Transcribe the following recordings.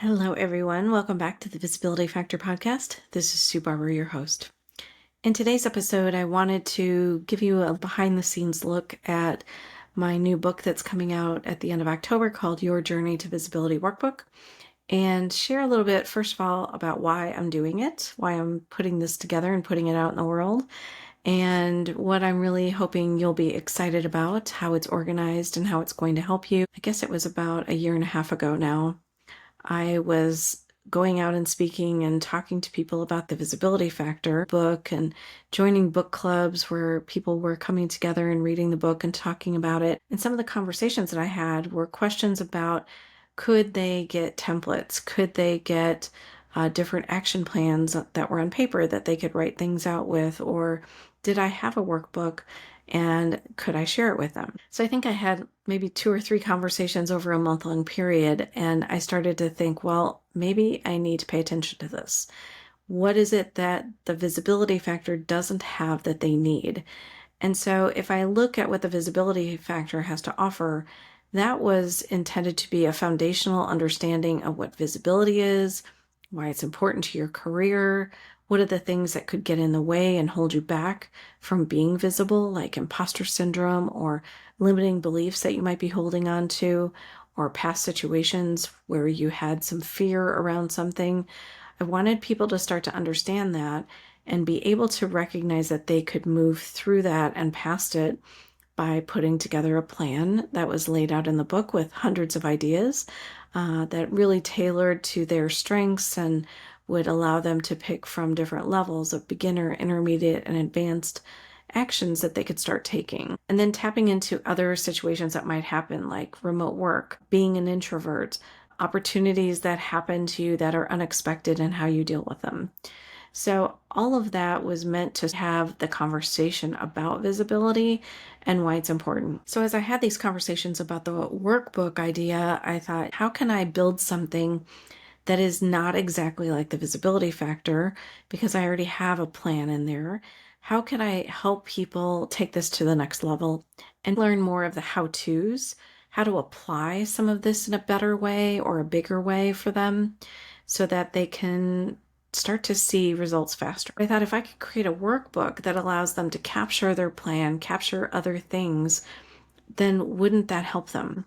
Hello, everyone. Welcome back to the Visibility Factor podcast. This is Sue Barber, your host. In today's episode, I wanted to give you a behind the scenes look at my new book that's coming out at the end of October called Your Journey to Visibility Workbook, and share a little bit, first of all, about why I'm doing it, why I'm putting this together and putting it out in the world, and what I'm really hoping you'll be excited about, how it's organized and how it's going to help you. I guess it was about a year and a half ago now. I was going out and speaking and talking to people about the Visibility Factor book and joining book clubs where people were coming together and reading the book and talking about it. And some of the conversations that I had were questions about, could they get templates? Could they get different action plans that were on paper that they could write things out with? Or did I have a workbook and could I share it with them? So I think I had maybe 2 or 3 conversations over a month-long period, and I started to think, well, maybe I need to pay attention to this. What is it that the Visibility Factor doesn't have that they need? And so if I look at what the Visibility Factor has to offer, that was intended to be a foundational understanding of what visibility is, why it's important to your career, what are the things that could get in the way and hold you back from being visible, like imposter syndrome or limiting beliefs that you might be holding on to, or past situations where you had some fear around something. I wanted people to start to understand that and be able to recognize that they could move through that and past it by putting together a plan that was laid out in the book with hundreds of ideas that really tailored to their strengths and would allow them to pick from different levels of beginner, intermediate, and advanced actions that they could start taking. And then tapping into other situations that might happen, like remote work, being an introvert, opportunities that happen to you that are unexpected and how you deal with them. So all of that was meant to have the conversation about visibility and why it's important. So as I had these conversations about the workbook idea, I thought, how can I build something that is not exactly like the Visibility Factor, because I already have a plan in there? How can I help people take this to the next level and learn more of the how-tos, how to apply some of this in a better way or a bigger way for them so that they can start to see results faster? I thought if I could create a workbook that allows them to capture their plan, capture other things, then wouldn't that help them?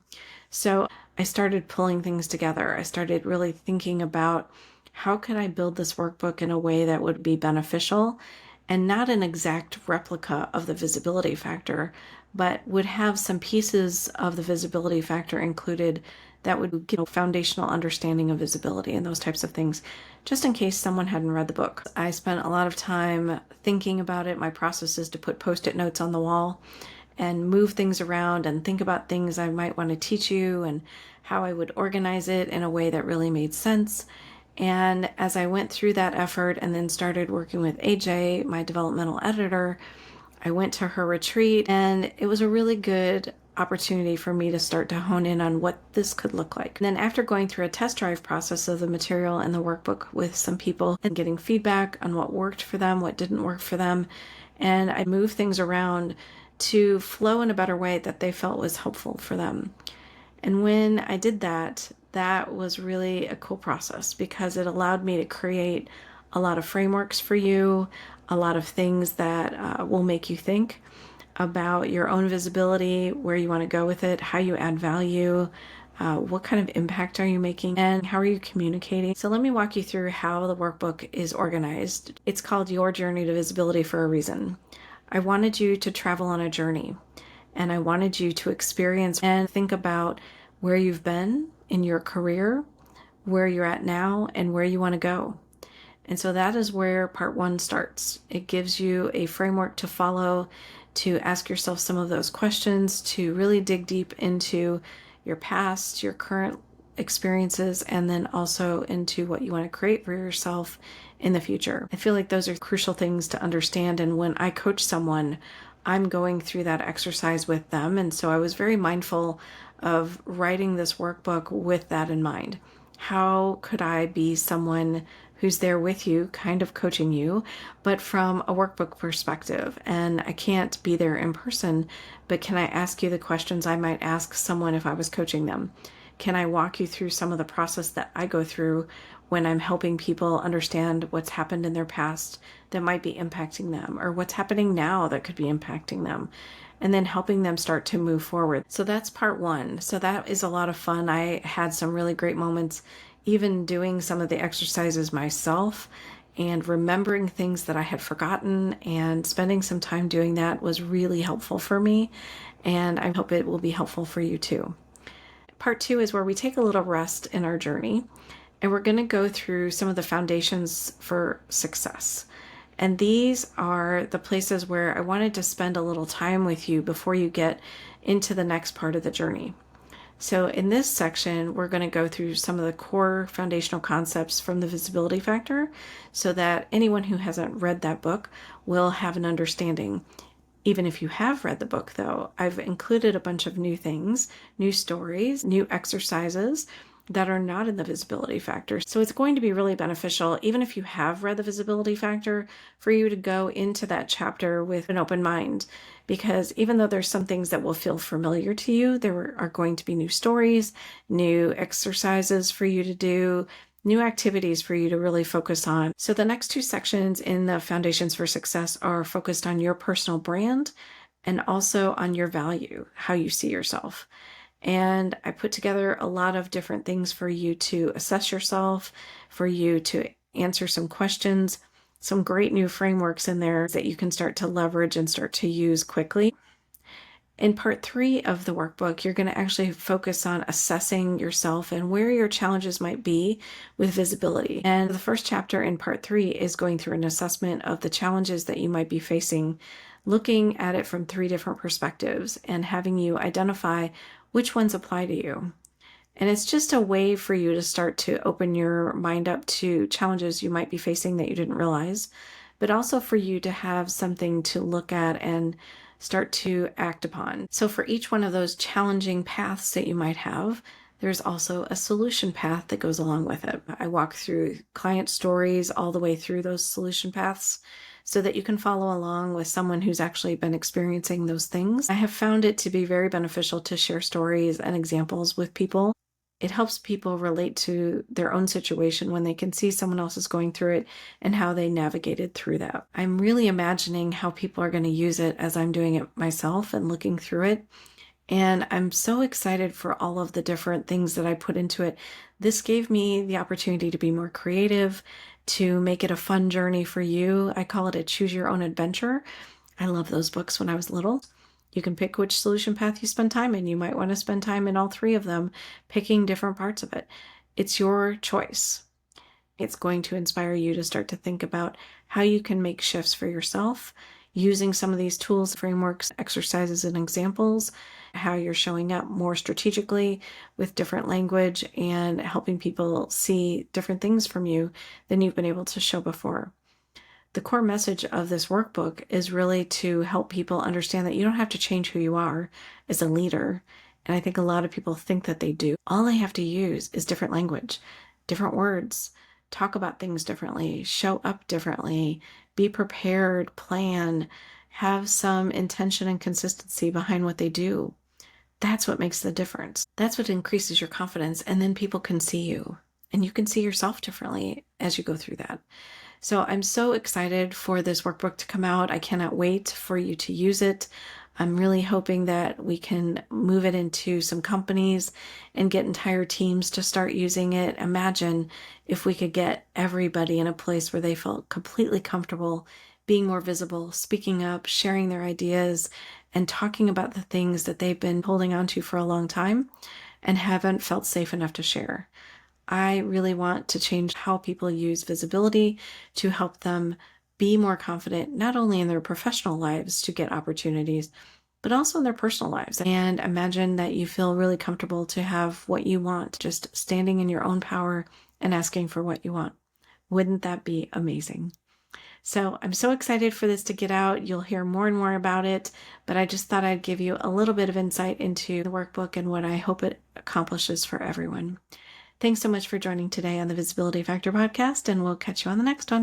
So I started pulling things together. I started really thinking about, how could I build this workbook in a way that would be beneficial and not an exact replica of the Visibility Factor, but would have some pieces of the Visibility Factor included that would give a foundational understanding of visibility and those types of things, just in case someone hadn't read the book. I spent a lot of time thinking about it. My process is to put Post-it notes on the wall and move things around and think about things I might want to teach you and how I would organize it in a way that really made sense. And as I went through that effort and then started working with AJ, my developmental editor, I went to her retreat, and it was a really good opportunity for me to start to hone in on what this could look like. And then after going through a test drive process of the material and the workbook with some people and getting feedback on what worked for them, what didn't work for them, and I moved things around to flow in a better way that they felt was helpful for them. And when I did that, that was really a cool process because it allowed me to create a lot of frameworks for you, a lot of things that will make you think about your own visibility, where you want to go with it, how you add value, what kind of impact are you making, and how are you communicating. So let me walk you through how the workbook is organized. It's called Your Journey to Visibility for a reason. I wanted you to travel on a journey, and I wanted you to experience and think about where you've been in your career, where you're at now, and where you want to go. And so that is where part 1 starts. It gives you a framework to follow, to ask yourself some of those questions, to really dig deep into your past, your current experiences, and then also into what you want to create for yourself in the future. I feel like those are crucial things to understand. And when I coach someone, I'm going through that exercise with them. And so I was very mindful of writing this workbook with that in mind. How could I be someone who's there with you, kind of coaching you, but from a workbook perspective? And I can't be there in person, but can I ask you the questions I might ask someone if I was coaching them? Can I walk you through some of the process that I go through when I'm helping people understand what's happened in their past that might be impacting them, or what's happening now that could be impacting them, and then helping them start to move forward. So that's part one. So that is a lot of fun. I had some really great moments, even doing some of the exercises myself and remembering things that I had forgotten, and spending some time doing that was really helpful for me. And I hope it will be helpful for you too. Part two is where we take a little rest in our journey, and we're going to go through some of the foundations for success. And these are the places where I wanted to spend a little time with you before you get into the next part of the journey. So in this section, we're going to go through some of the core foundational concepts from the Visibility Factor so that anyone who hasn't read that book will have an understanding. Even if you have read the book, though, I've included a bunch of new things, new stories, new exercises that are not in the Visibility Factor. So it's going to be really beneficial, even if you have read the Visibility Factor, for you to go into that chapter with an open mind. Because even though there's some things that will feel familiar to you, there are going to be new stories, new exercises for you to do, new activities for you to really focus on. So the next two sections in the Foundations for Success are focused on your personal brand and also on your value, how you see yourself. And I put together a lot of different things for you to assess yourself, for you to answer some questions, some great new frameworks in there that you can start to leverage and start to use quickly. In part 3 of the workbook, you're going to actually focus on assessing yourself and where your challenges might be with visibility. And the first chapter in part 3 is going through an assessment of the challenges that you might be facing, looking at it from 3 different perspectives and having you identify which ones apply to you. And it's just a way for you to start to open your mind up to challenges you might be facing that you didn't realize, but also for you to have something to look at and start to act upon. So for each one of those challenging paths that you might have, there's also a solution path that goes along with it. I walk through client stories all the way through those solution paths so that you can follow along with someone who's actually been experiencing those things. I have found it to be very beneficial to share stories and examples with people. It helps people relate to their own situation when they can see someone else is going through it and how they navigated through that. I'm really imagining how people are going to use it as I'm doing it myself and looking through it. And I'm so excited for all of the different things that I put into it. This gave me the opportunity to be more creative, to make it a fun journey for you. I call it a choose your own adventure. I love those books when I was little. You can pick which solution path you spend time in. You might want to spend time in all 3 of them, picking different parts of it. It's your choice. It's going to inspire you to start to think about how you can make shifts for yourself using some of these tools, frameworks, exercises, and examples, how you're showing up more strategically with different language and helping people see different things from you than you've been able to show before. The core message of this workbook is really to help people understand that you don't have to change who you are as a leader. And I think a lot of people think that they do. All they have to use is different language, different words, talk about things differently, show up differently, be prepared, plan, have some intention and consistency behind what they do. That's what makes the difference. That's what increases your confidence. And then people can see you and you can see yourself differently as you go through that. So I'm so excited for this workbook to come out. I cannot wait for you to use it. I'm really hoping that we can move it into some companies and get entire teams to start using it. Imagine if we could get everybody in a place where they felt completely comfortable being more visible, speaking up, sharing their ideas, and talking about the things that they've been holding on to for a long time and haven't felt safe enough to share. I really want to change how people use visibility to help them be more confident, not only in their professional lives to get opportunities, but also in their personal lives. And imagine that you feel really comfortable to have what you want, just standing in your own power and asking for what you want. Wouldn't that be amazing? So I'm so excited for this to get out. You'll hear more and more about it, but I just thought I'd give you a little bit of insight into the workbook and what I hope it accomplishes for everyone. Thanks so much for joining today on the Visibility Factor podcast, and we'll catch you on the next one.